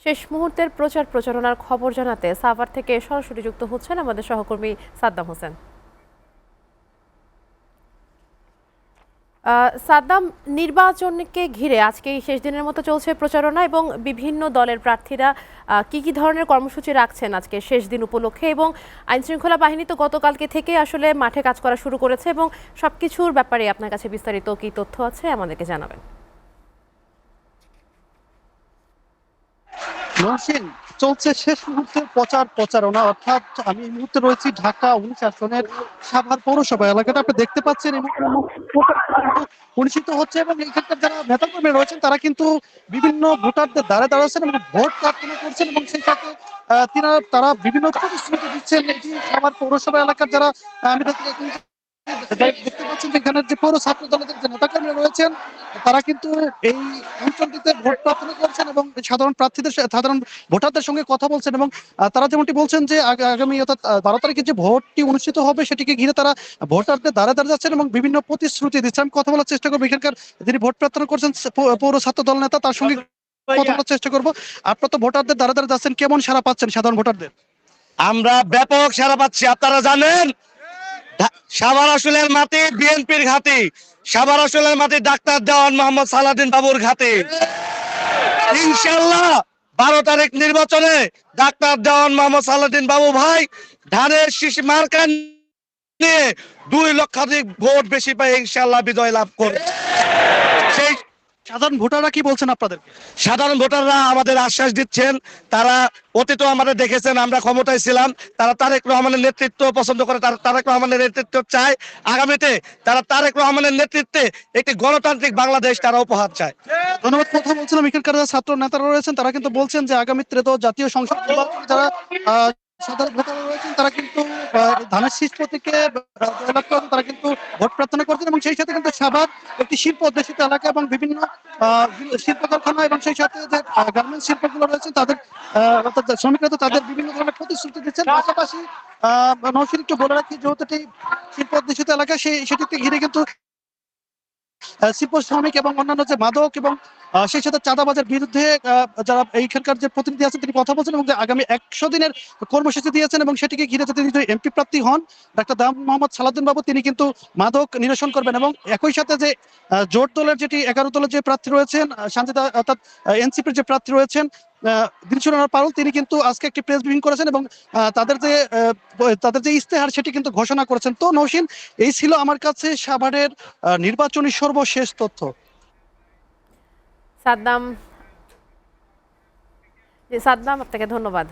শেষ মুহূর্তের প্রচার প্রচারণার খবর জানাতে সাভার থেকে সরাসরি যুক্ত হচ্ছেন আমাদের সহকর্মী সাদ্দাম হোসেন। সাদ্দাম, নির্বাচনকে ঘিরে আজকেই শেষ দিনের মতো চলছে প্রচারণা এবং বিভিন্ন দলের প্রার্থীরা কি ধরনের কর্মসূচি রাখছেন আজকে শেষ দিন উপলক্ষে, এবং আইনশৃঙ্খলা বাহিনী তো গতকালকে থেকে আসলে মাঠে কাজ করা শুরু করেছে, এবং সবকিছুর ব্যাপারে আপনার কাছে বিস্তারিত কি তথ্য আছে আমাদেরকে জানাবেন। মহসিন, চলছে শেষ মুহূর্তের প্রচারণা। অর্থাৎ আমি এই মুহূর্তে রয়েছি ঢাকা 19 আসনের সাভার পৌরসভা এলাকাটা। আপনি দেখতে পাচ্ছেন এই মুহূর্তে অনুষ্ঠিত হচ্ছে এবং এখানকার যারা নেতাকর্মী রয়েছেন তারা কিন্তু বিভিন্ন ভোটারদের দ্বারে দাঁড়াচ্ছেন এবং ভোট প্রার্থনা করছেন এবং সেই সাথে তারা বিভিন্ন প্রতিশ্রুতি দিচ্ছেন। এটি সাভার পৌরসভা এলাকার যারা আমি দেখতে পাচ্ছেন যে এখানের যে পৌর ছাত্র দলের যে নেতাকর্মী রয়েছেন তারা কিন্তু এই অঞ্চলটিতে ভোট প্রার্থনা করছেন এবং সাধারণ ভোটারদের সঙ্গে কথা বলছেন এবং তারা যেমনটি বলছেন যে আগামী অর্থাৎ 12 তারিখে যে ভোটটি অনুষ্ঠিত হবে সেটিকে ঘিরে তারা ভোটারদের দ্বারে দ্বারে যাচ্ছেন এবং বিভিন্ন প্রতিশ্রুতি দিচ্ছেন। আমি কথা বলার চেষ্টা করবো এখানকার যিনি ভোট প্রার্থনা করছেন পৌর ছাত্র দল নেতা, তার সঙ্গে কথা বলার চেষ্টা করবো। আপনারা তো ভোটারদের দ্বারে দ্বারে যাচ্ছেন, কেমন সাড়া পাচ্ছেন সাধারণ ভোটারদের? আমরা ব্যাপক সাড়া পাচ্ছি। আপনারা জানেন সাভার আসলের মাটি বিএনপির ঘাঁটি, সাভার আসলের মাটি ডাক্তার দেওয়ান মোহাম্মদ সালাউদ্দিন বাবুর ঘাঁটি। ইনশাল্লাহ 12 তারিখ নির্বাচনে ডাক্তার দেওয়ান মোহাম্মদ সালাউদ্দিন বাবু ভাই ধানের শীষ মার্কা নিয়ে 2 লক্ষাধিক ভোট বেশি পাই ইনশাল্লাহ বিজয় লাভ করবে। সেই সাধারণ ভোটাররা কি বলছেন আপনাদের? সাধারণ ভোটাররা আমাদের আশ্বাস দিচ্ছেন, তারা অতীত আমাদের দেখেছেন, আমরা ক্ষমতায় ছিলাম, তারা তারেক রহমানের নেতৃত্ব পছন্দ করে, তারা তারেক রহমানের নেতৃত্ব চায়। আগামীতে তারা তারেক রহমানের নেতৃত্বে একটি গণতান্ত্রিক বাংলাদেশ তারা উপহার চায়। ধন্যবাদ। কথা বলছিলাম এখানকার যারা ছাত্র নেতারা রয়েছেন তারা কিন্তু বলছেন যে আগামী ত্রয়োদশ জাতীয় সংসদ নির্বাচনে যারা সাধারণ ভোটাররা রয়েছেন তারা কিন্তু ধানের শীষ প্রতীকে জয়লাভ করেন, তারা কিন্তু ভোট প্রার্থনা করছেন এবং সেই সাথে কিন্তু সাভার একটি শিল্প অধ্যুষিত এলাকা এবং বিভিন্ন শিল্প কারখানা এবং সেই সাথে যে গার্মেন্টস শিল্পগুলো রয়েছে তাদের অর্থাৎ শ্রমিকরা তো তাদের বিভিন্ন ধরনের প্রতিশ্রুতি দিচ্ছেন। পাশাপাশি নওশীন একটু বলে রাখি, যেহেতু এটি শিল্প অধ্যুষিত এলাকা সেটিকে ঘিরে কিন্তু শিল্প শ্রমিক এবং অন্যান্য যে মাদক এবং সেই সাথে চাঁদাবাজের বিরুদ্ধে যারা এইখানকার যে প্রতিনিধি আছেন তিনি কথা বলছেন এবং যে আগামী 100 দিনের কর্মসূচি দিয়েছেন এবং সেটিকে ঘিরে তিনি যদি এমপি প্রার্থী হন ডাক্তার দাম মোহাম্মদ সালাউদ্দিন বাবু, তিনি কিন্তু মাদক নিরসন করবেন এবং একই সাথে যে জোট দলের যেটি 11 দলের যে প্রার্থী রয়েছেন শান্তিদা অর্থাৎ এনসিপির যে প্রার্থী রয়েছেন দিলশুরা পারুল, তিনি কিন্তু আজকে একটি প্রেস ব্রিফিং করেছেন এবং তাদের যে ইস্তেহার সেটি কিন্তু ঘোষণা করেছেন। তো নওশীন, এই ছিল আমার কাছে সাভারের নির্বাচনী সর্বশেষ তথ্য। সাদ্দাম, আপনাকে ধন্যবাদ।